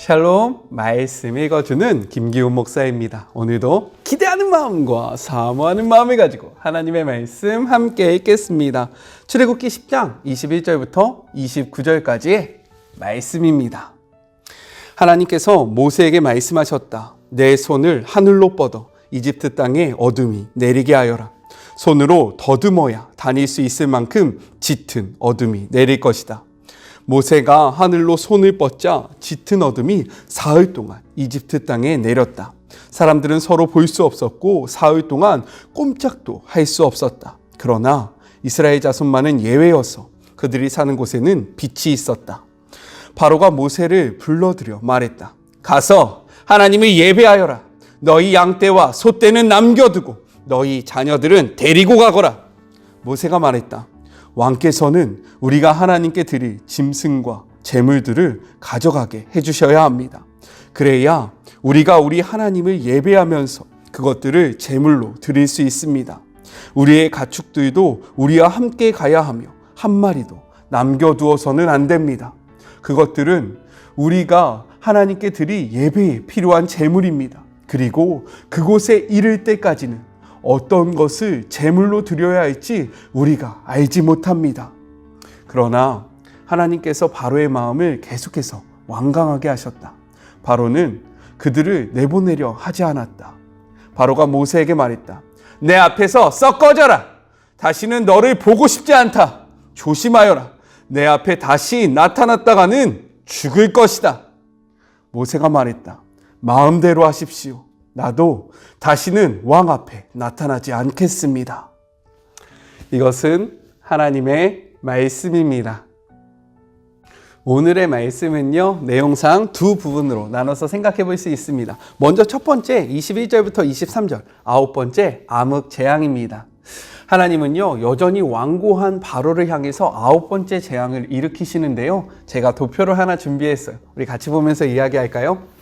샬롬, 말씀 읽어주는 김기훈 목사입니다. 오늘도 기대하는 마음과 사모하는 마음을 가지고 하나님의 말씀 함께 읽겠습니다. 출애굽기 10장 21절부터 29절까지의 말씀입니다. 하나님께서 모세에게 말씀하셨다. 내 손을 하늘로 뻗어 이집트 땅에 어둠이 내리게 하여라. 손으로 더듬어야 다닐 수 있을 만큼 짙은 어둠이 내릴 것이다. 모세가 하늘로 손을 뻗자 짙은 어둠이 사흘 동안 이집트 땅에 내렸다. 사람들은 서로 볼 수 없었고 사흘 동안 꼼짝도 할 수 없었다. 그러나 이스라엘 자손만은 예외여서 그들이 사는 곳에는 빛이 있었다. 바로가 모세를 불러들여 말했다. 가서 하나님을 예배하여라. 너희 양떼와 소떼는 남겨두고 너희 자녀들은 데리고 가거라. 모세가 말했다. 왕께서는 우리가 하나님께 드릴 짐승과 제물들을 가져가게 해주셔야 합니다. 그래야 우리가 우리 하나님을 예배하면서 그것들을 제물로 드릴 수 있습니다. 우리의 가축들도 우리와 함께 가야 하며 한 마리도 남겨두어서는 안 됩니다. 그것들은 우리가 하나님께 드릴 예배에 필요한 제물입니다. 그리고 그곳에 이를 때까지는 어떤 것을 제물로 드려야 할지 우리가 알지 못합니다. 그러나 하나님께서 바로의 마음을 계속해서 완강하게 하셨다. 바로는 그들을 내보내려 하지 않았다. 바로가 모세에게 말했다. 내 앞에서 썩 꺼져라. 다시는 너를 보고 싶지 않다. 조심하여라. 내 앞에 다시 나타났다가는 죽을 것이다. 모세가 말했다. 마음대로 하십시오. 나도 다시는 왕 앞에 나타나지 않겠습니다. 이것은 하나님의 말씀입니다. 오늘의 말씀은요, 내용상 두 부분으로 나눠서 생각해 볼 수 있습니다. 먼저 첫 번째 21절부터 23절, 아홉 번째 암흑 재앙입니다. 하나님은요, 여전히 완고한 바로를 향해서 아홉 번째 재앙을 일으키시는데요. 제가 도표를 하나 준비했어요. 우리 같이 보면서 이야기할까요?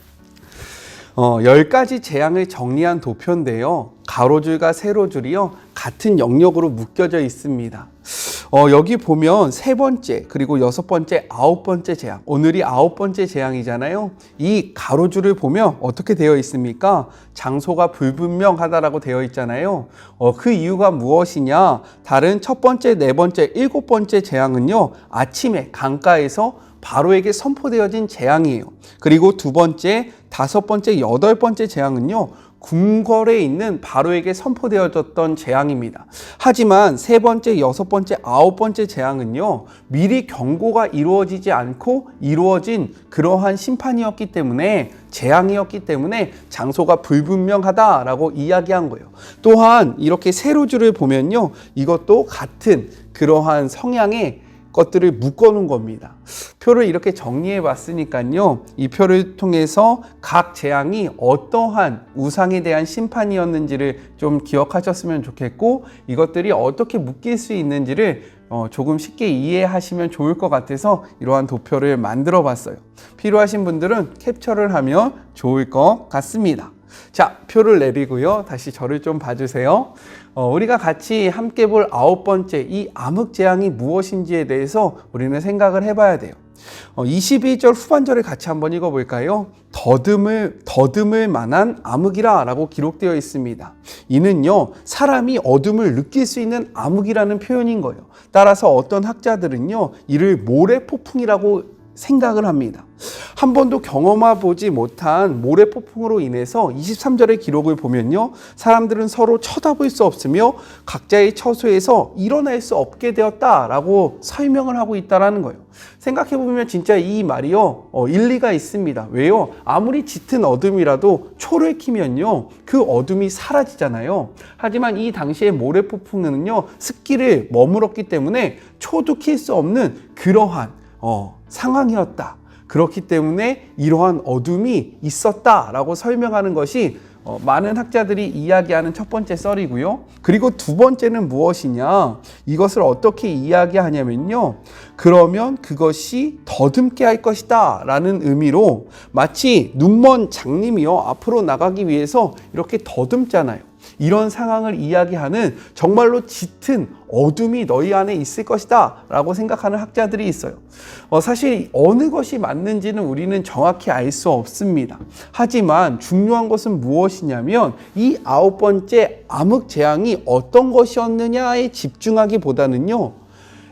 10가지 재앙을 정리한 도표인데요. 가로줄과 세로줄이요, 같은 영역으로 묶여져 있습니다. 여기 보면 세 번째, 그리고 여섯 번째, 아홉 번째 재앙. 오늘이 아홉 번째 재앙이잖아요. 이 가로줄을 보면 어떻게 되어 있습니까? 장소가 불분명하다라고 되어 있잖아요. 그 이유가 무엇이냐? 다른 첫 번째, 네 번째, 일곱 번째 재앙은요, 아침에 강가에서 바로에게 선포되어진 재앙이에요. 그리고 두 번째, 다섯 번째, 여덟 번째 재앙은요, 궁궐에 있는 바로에게 선포되어졌던 재앙입니다. 하지만 세 번째, 여섯 번째, 아홉 번째 재앙은요, 미리 경고가 이루어지지 않고 이루어진 그러한 심판이었기 때문에, 재앙이었기 때문에 장소가 불분명하다라고 이야기한 거예요. 또한 이렇게 세로줄을 보면요, 이것도 같은 그러한 성향의 것들을 묶어놓은 겁니다. 표를 이렇게 정리해 봤으니까요, 이 표를 통해서 각 재앙이 어떠한 우상에 대한 심판이었는지를 좀 기억하셨으면 좋겠고, 이것들이 어떻게 묶일 수 있는지를 조금 쉽게 이해하시면 좋을 것 같아서 이러한 도표를 만들어 봤어요. 필요하신 분들은 캡처를 하면 좋을 것 같습니다. 자, 표를 내리고요, 다시 저를 좀 봐주세요. 우리가 같이 함께 볼 아홉 번째 이 암흑 재앙이 무엇인지에 대해서 우리는 생각을 해봐야 돼요. 22절 후반절을 같이 한번 읽어볼까요? 더듬을 만한 암흑이라 라고 기록되어 있습니다. 이는요, 사람이 어둠을 느낄 수 있는 암흑이라는 표현인 거예요. 따라서 어떤 학자들은요, 이를 모래폭풍이라고 생각을 합니다. 한 번도 경험해보지 못한 모래폭풍으로 인해서 23절의 기록을 보면요, 사람들은 서로 쳐다볼 수 없으며 각자의 처소에서 일어날 수 없게 되었다라고 설명을 하고 있다는 거예요. 생각해보면 진짜 이 말이요, 일리가 있습니다. 왜요? 아무리 짙은 어둠이라도 초를 켜면요, 그 어둠이 사라지잖아요. 하지만 이 당시의 모래폭풍은요, 습기를 머물렀기 때문에 초도 킬 수 없는 그러한 상황이었다. 그렇기 때문에 이러한 어둠이 있었다라고 설명하는 것이 많은 학자들이 이야기하는 첫 번째 썰이고요. 그리고 두 번째는 무엇이냐? 이것을 어떻게 이야기하냐면요, 그러면 그것이 더듬게 할 것이다 라는 의미로, 마치 눈먼 장님이요, 앞으로 나가기 위해서 이렇게 더듬잖아요. 이런 상황을 이야기하는 정말로 짙은 어둠이 너희 안에 있을 것이다 라고 생각하는 학자들이 있어요. 사실 어느 것이 맞는지는 우리는 정확히 알 수 없습니다. 하지만 중요한 것은 무엇이냐면 이 9번째 암흑 재앙이 어떤 것이었느냐에 집중하기보다는요,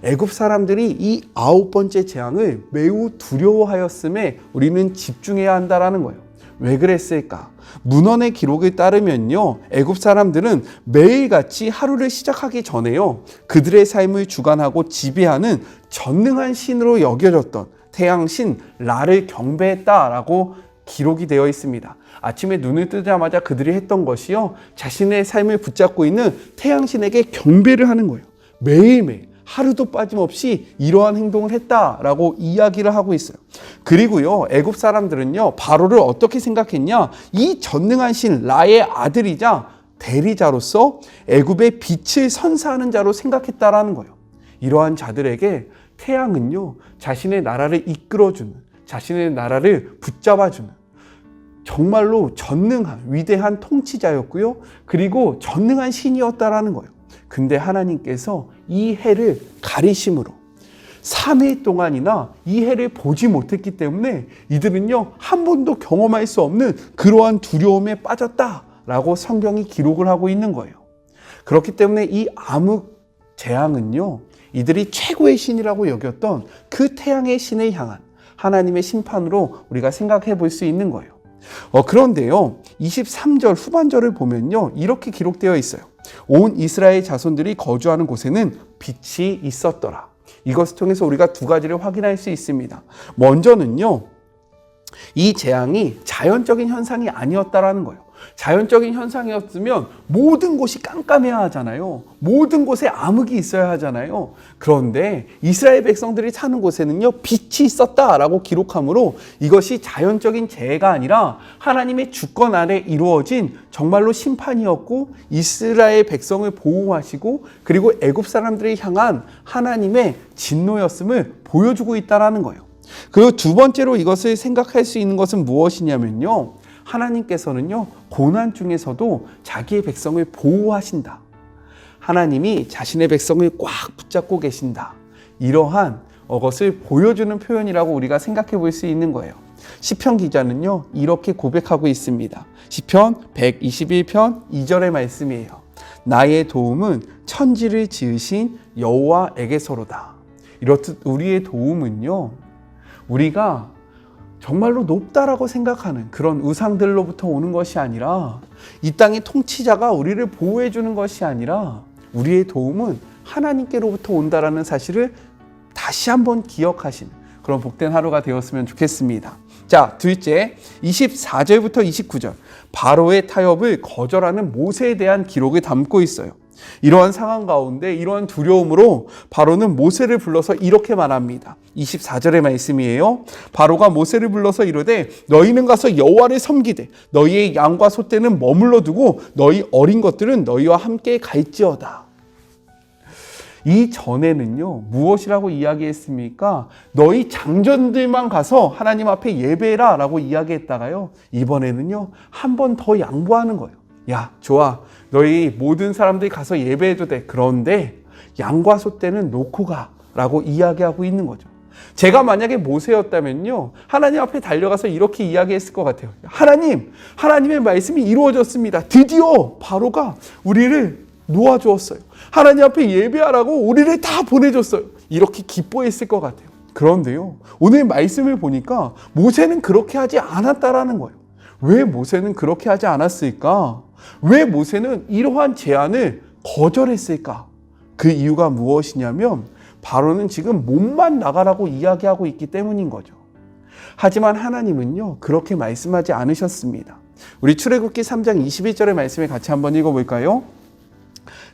애굽 사람들이 이 9번째 재앙을 매우 두려워하였음에 우리는 집중해야 한다라는 거예요. 왜 그랬을까? 문헌의 기록을 따르면요, 애굽 사람들은 매일같이 하루를 시작하기 전에요, 그들의 삶을 주관하고 지배하는 전능한 신으로 여겨졌던 태양신 라를 경배했다라고 기록이 되어 있습니다. 아침에 눈을 뜨자마자 그들이 했던 것이요, 자신의 삶을 붙잡고 있는 태양신에게 경배를 하는 거예요. 매일매일 하루도 빠짐없이 이러한 행동을 했다라고 이야기를 하고 있어요. 그리고요, 애굽 사람들은요, 바로를 어떻게 생각했냐? 이 전능한 신 라의 아들이자 대리자로서 애굽의 빛을 선사하는 자로 생각했다라는 거예요. 이러한 자들에게 태양은요, 자신의 나라를 이끌어주는, 자신의 나라를 붙잡아주는 정말로 전능한 위대한 통치자였고요, 그리고 전능한 신이었다라는 거예요. 근데 하나님께서 이 해를 가리심으로 3일 동안이나 이 해를 보지 못했기 때문에 이들은요, 한 번도 경험할 수 없는 그러한 두려움에 빠졌다라고 성경이 기록을 하고 있는 거예요. 그렇기 때문에 이 암흑 재앙은요, 이들이 최고의 신이라고 여겼던 그 태양의 신을 향한 하나님의 심판으로 우리가 생각해 볼 수 있는 거예요. 그런데요, 23절 후반절을 보면요, 이렇게 기록되어 있어요. 온 이스라엘 자손들이 거주하는 곳에는 빛이 있었더라. 이것을 통해서 우리가 두 가지를 확인할 수 있습니다. 먼저는요, 이 재앙이 자연적인 현상이 아니었다라는 거예요. 자연적인 현상이었으면 모든 곳이 깜깜해야 하잖아요. 모든 곳에 암흑이 있어야 하잖아요. 그런데 이스라엘 백성들이 사는 곳에는요, 빛이 있었다라고 기록하므로 이것이 자연적인 재해가 아니라 하나님의 주권 아래 이루어진 정말로 심판이었고, 이스라엘 백성을 보호하시고 그리고 애굽 사람들을 향한 하나님의 진노였음을 보여주고 있다라는 거예요. 그리고 두 번째로 이것을 생각할 수 있는 것은 무엇이냐면요, 하나님께서는요, 고난 중에서도 자기의 백성을 보호하신다. 하나님이 자신의 백성을 꽉 붙잡고 계신다. 이러한 것을 보여주는 표현이라고 우리가 생각해 볼 수 있는 거예요. 시편 기자는요, 이렇게 고백하고 있습니다. 시편 121편 2절의 말씀이에요. 나의 도움은 천지를 지으신 여호와에게서로다. 이렇듯 우리의 도움은요, 우리가 정말로 높다라고 생각하는 그런 우상들로부터 오는 것이 아니라, 이 땅의 통치자가 우리를 보호해 주는 것이 아니라, 우리의 도움은 하나님께로부터 온다라는 사실을 다시 한번 기억하시는 그런 복된 하루가 되었으면 좋겠습니다. 자, 둘째, 24절부터 29절, 바로의 타협을 거절하는 모세에 대한 기록을 담고 있어요. 이러한 상황 가운데 이러한 두려움으로 바로는 모세를 불러서 이렇게 말합니다. 24절의 말씀이에요. 바로가 모세를 불러서 이르되 너희는 가서 여호와를 섬기되 너희의 양과 소떼는 머물러 두고 너희 어린 것들은 너희와 함께 갈지어다. 이 전에는요, 무엇이라고 이야기했습니까? 너희 장전들만 가서 하나님 앞에 예배해라 라고 이야기했다가요, 이번에는요, 한 번 더 양보하는 거예요. 야, 좋아, 너희 모든 사람들이 가서 예배해도 돼. 그런데 양과 소떼는 놓고 가 라고 이야기하고 있는 거죠. 제가 만약에 모세였다면요, 하나님 앞에 달려가서 이렇게 이야기했을 것 같아요. 하나님, 하나님의 말씀이 이루어졌습니다. 드디어 바로가 우리를 놓아주었어요. 하나님 앞에 예배하라고 우리를 다 보내줬어요. 이렇게 기뻐했을 것 같아요. 그런데요, 오늘 말씀을 보니까 모세는 그렇게 하지 않았다라는 거예요. 왜 모세는 그렇게 하지 않았을까? 왜 모세는 이러한 제안을 거절했을까? 그 이유가 무엇이냐면 바로는 지금 몸만 나가라고 이야기하고 있기 때문인 거죠. 하지만 하나님은요, 그렇게 말씀하지 않으셨습니다. 우리 출애굽기 3장 21절의 말씀을 같이 한번 읽어볼까요?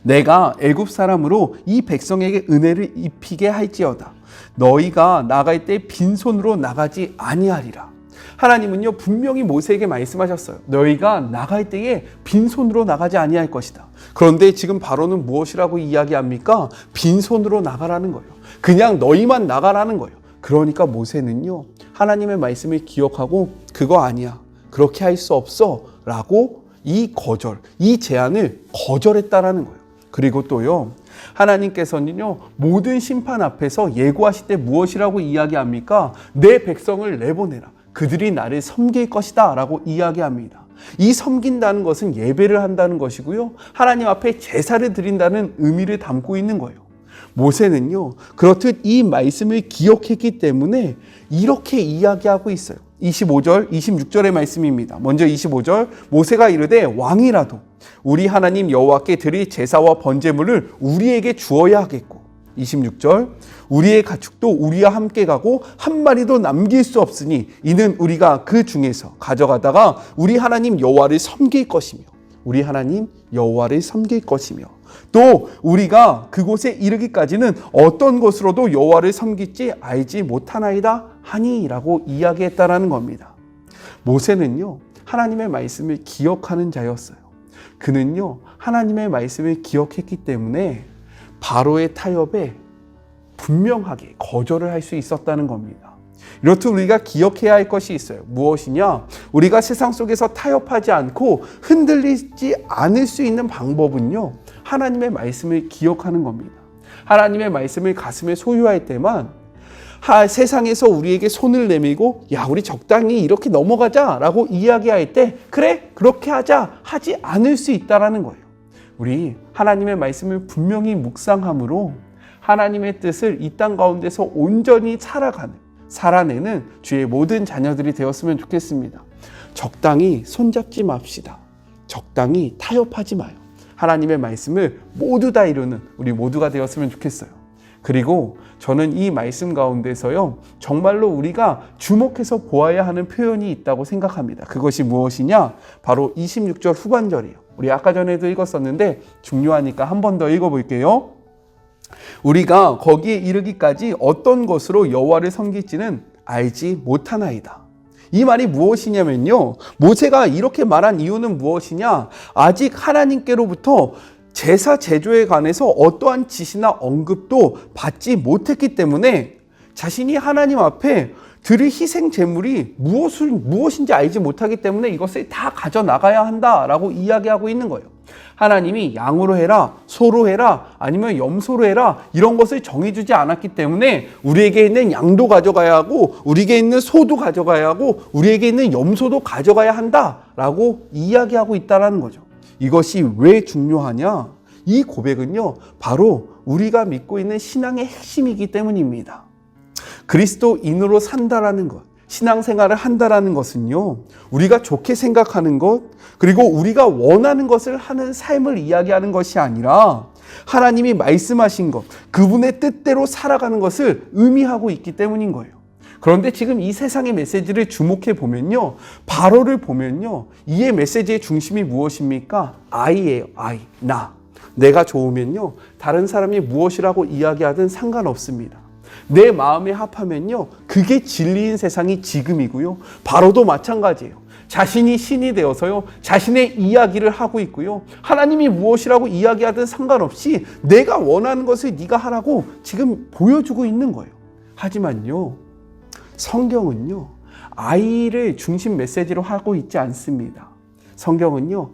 내가 애굽 사람으로 이 백성에게 은혜를 입히게 할지어다. 너희가 나갈 때 빈손으로 나가지 아니하리라. 하나님은요, 분명히 모세에게 말씀하셨어요. 너희가 나갈 때에 빈손으로 나가지 아니할 것이다. 그런데 지금 바로는 무엇이라고 이야기합니까? 빈손으로 나가라는 거예요. 그냥 너희만 나가라는 거예요. 그러니까 모세는요, 하나님의 말씀을 기억하고 그거 아니야, 그렇게 할 수 없어 라고 이 거절, 이 제안을 거절했다라는 거예요. 그리고 또요, 하나님께서는요, 모든 심판 앞에서 예고하실 때 무엇이라고 이야기합니까? 내 백성을 내보내라. 그들이 나를 섬길 것이다 라고 이야기합니다. 이 섬긴다는 것은 예배를 한다는 것이고요, 하나님 앞에 제사를 드린다는 의미를 담고 있는 거예요. 모세는요, 그렇듯 이 말씀을 기억했기 때문에 이렇게 이야기하고 있어요. 25절, 26절의 말씀입니다. 먼저 25절, 모세가 이르되 왕이라도 우리 하나님 여호와께 드릴 제사와 번제물을 우리에게 주어야 하겠고, 26절, 우리의 가축도 우리와 함께 가고 한 마리도 남길 수 없으니 이는 우리가 그 중에서 가져가다가 우리 하나님 여호와를 섬길 것이며, 우리 하나님 여호와를 섬길 것이며, 또 우리가 그곳에 이르기까지는 어떤 것으로도 여호와를 섬길지 알지 못하나이다 하니라고 이야기했다라는 겁니다. 모세는요, 하나님의 말씀을 기억하는 자였어요. 그는요, 하나님의 말씀을 기억했기 때문에 바로의 타협에 분명하게 거절을 할 수 있었다는 겁니다. 이렇듯 우리가 기억해야 할 것이 있어요. 무엇이냐? 우리가 세상 속에서 타협하지 않고 흔들리지 않을 수 있는 방법은요, 하나님의 말씀을 기억하는 겁니다. 하나님의 말씀을 가슴에 소유할 때만 세상에서 우리에게 손을 내밀고 야, 우리 적당히 이렇게 넘어가자 라고 이야기할 때 그래, 그렇게 하자 하지 않을 수 있다는 거예요. 우리 하나님의 말씀을 분명히 묵상함으로 하나님의 뜻을 이 땅 가운데서 온전히 살아내는 주의 모든 자녀들이 되었으면 좋겠습니다. 적당히 손잡지 맙시다. 적당히 타협하지 마요. 하나님의 말씀을 모두 다 이루는 우리 모두가 되었으면 좋겠어요. 그리고 저는 이 말씀 가운데서요, 정말로 우리가 주목해서 보아야 하는 표현이 있다고 생각합니다. 그것이 무엇이냐? 바로 26절 후반절이에요. 우리 아까 전에도 읽었었는데 중요하니까 한 번 더 읽어볼게요. 우리가 거기에 이르기까지 어떤 것으로 여호와를 섬길지는 알지 못하나이다. 이 말이 무엇이냐면요, 모세가 이렇게 말한 이유는 무엇이냐? 아직 하나님께로부터 제사 제조에 관해서 어떠한 지시나 언급도 받지 못했기 때문에 자신이 하나님 앞에 드릴 희생 제물이 무엇인지 알지 못하기 때문에 이것을 다 가져나가야 한다라고 이야기하고 있는 거예요. 하나님이 양으로 해라, 소로 해라, 아니면 염소로 해라, 이런 것을 정해주지 않았기 때문에 우리에게 있는 양도 가져가야 하고 우리에게 있는 소도 가져가야 하고 우리에게 있는 염소도 가져가야 한다라고 이야기하고 있다는 거죠. 이것이 왜 중요하냐? 이 고백은요, 바로 우리가 믿고 있는 신앙의 핵심이기 때문입니다. 그리스도인으로 산다라는 것, 신앙생활을 한다라는 것은요, 우리가 좋게 생각하는 것, 그리고 우리가 원하는 것을 하는 삶을 이야기하는 것이 아니라 하나님이 말씀하신 것, 그분의 뜻대로 살아가는 것을 의미하고 있기 때문인 거예요. 그런데 지금 이 세상의 메시지를 주목해 보면요, 바로를 보면요, 이의 메시지의 중심이 무엇입니까? I예요. I, 나. 내가 좋으면요, 다른 사람이 무엇이라고 이야기하든 상관없습니다. 내 마음에 합하면요, 그게 진리인 세상이 지금이고요, 바로도 마찬가지예요. 자신이 신이 되어서요, 자신의 이야기를 하고 있고요, 하나님이 무엇이라고 이야기하든 상관없이 내가 원하는 것을 네가 하라고 지금 보여주고 있는 거예요. 하지만요, 성경은요, I를 중심 메시지로 하고 있지 않습니다. 성경은요,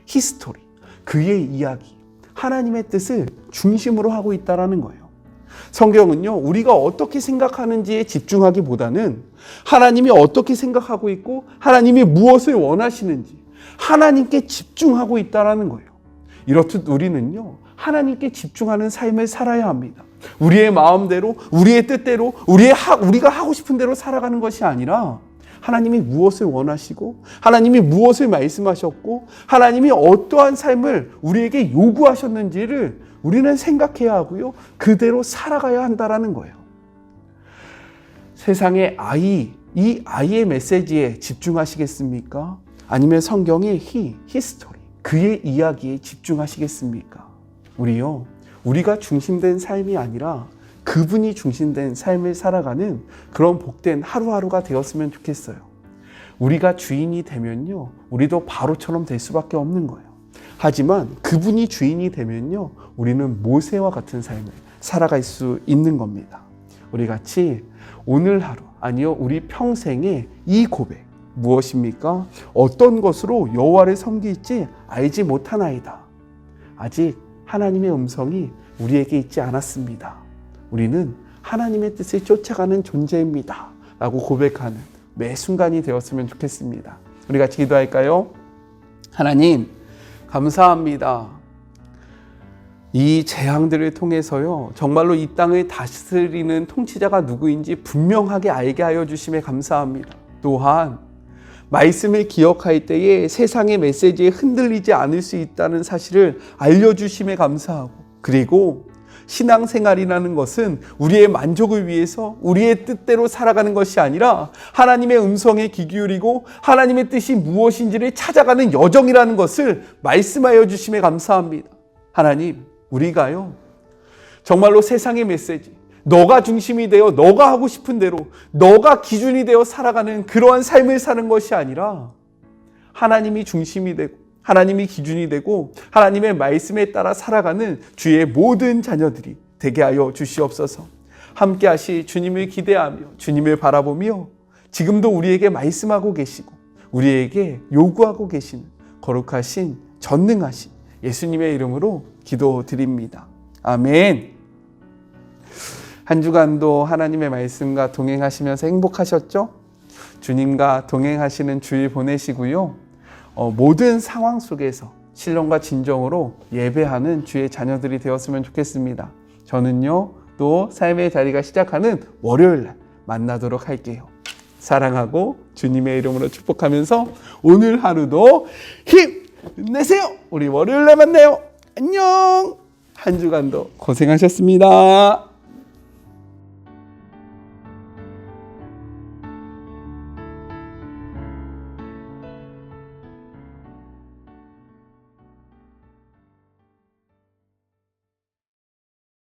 히스토리, 그의 이야기, 하나님의 뜻을 중심으로 하고 있다는 거예요. 성경은요, 우리가 어떻게 생각하는지에 집중하기보다는 하나님이 어떻게 생각하고 있고 하나님이 무엇을 원하시는지 하나님께 집중하고 있다는 거예요. 이렇듯 우리는요, 하나님께 집중하는 삶을 살아야 합니다. 우리의 마음대로, 우리의 뜻대로, 우리가 하고 싶은 대로 살아가는 것이 아니라 하나님이 무엇을 원하시고 하나님이 무엇을 말씀하셨고 하나님이 어떠한 삶을 우리에게 요구하셨는지를 우리는 생각해야 하고요, 그대로 살아가야 한다는 거예요. 세상의 이 아이의 메시지에 집중하시겠습니까? 아니면 성경의 히스토리, 그의 이야기에 집중하시겠습니까? 우리가 중심된 삶이 아니라 그분이 중심된 삶을 살아가는 그런 복된 하루하루가 되었으면 좋겠어요. 우리가 주인이 되면요, 우리도 바로처럼 될 수밖에 없는 거예요. 하지만 그분이 주인이 되면요, 우리는 모세와 같은 삶을 살아갈 수 있는 겁니다. 우리 같이 오늘 하루, 아니요, 우리 평생에 이 고백, 무엇입니까? 어떤 것으로 여호와를 섬길지 알지 못하나이다. 아직 하나님의 음성이 우리에게 있지 않았습니다. 우리는 하나님의 뜻을 쫓아가는 존재입니다. 라고 고백하는 매 순간이 되었으면 좋겠습니다. 우리 같이 기도할까요? 하나님, 감사합니다. 이 재앙들을 통해서요, 정말로 이 땅을 다스리는 통치자가 누구인지 분명하게 알게 하여 주심에 감사합니다. 또한 말씀을 기억할 때에 세상의 메시지에 흔들리지 않을 수 있다는 사실을 알려주심에 감사하고, 그리고 신앙생활이라는 것은 우리의 만족을 위해서 우리의 뜻대로 살아가는 것이 아니라 하나님의 음성에 귀 기울이고 하나님의 뜻이 무엇인지를 찾아가는 여정이라는 것을 말씀하여 주심에 감사합니다. 하나님, 우리가요, 정말로 세상의 메시지, 너가 중심이 되어 너가 하고 싶은 대로 너가 기준이 되어 살아가는 그러한 삶을 사는 것이 아니라 하나님이 중심이 되고 하나님이 기준이 되고 하나님의 말씀에 따라 살아가는 주의 모든 자녀들이 되게 하여 주시옵소서. 함께 하시 주님을 기대하며 주님을 바라보며 지금도 우리에게 말씀하고 계시고 우리에게 요구하고 계시는 거룩하신 전능하신 예수님의 이름으로 기도드립니다. 아멘. 한 주간도 하나님의 말씀과 동행하시면서 행복하셨죠? 주님과 동행하시는 주일 보내시고요. 모든 상황 속에서 신령과 진정으로 예배하는 주의 자녀들이 되었으면 좋겠습니다. 저는요, 또 삶의 자리가 시작하는 월요일 날 만나도록 할게요. 사랑하고 주님의 이름으로 축복하면서 오늘 하루도 힘내세요. 우리 월요일 날 만나요. 안녕. 한 주간도 고생하셨습니다.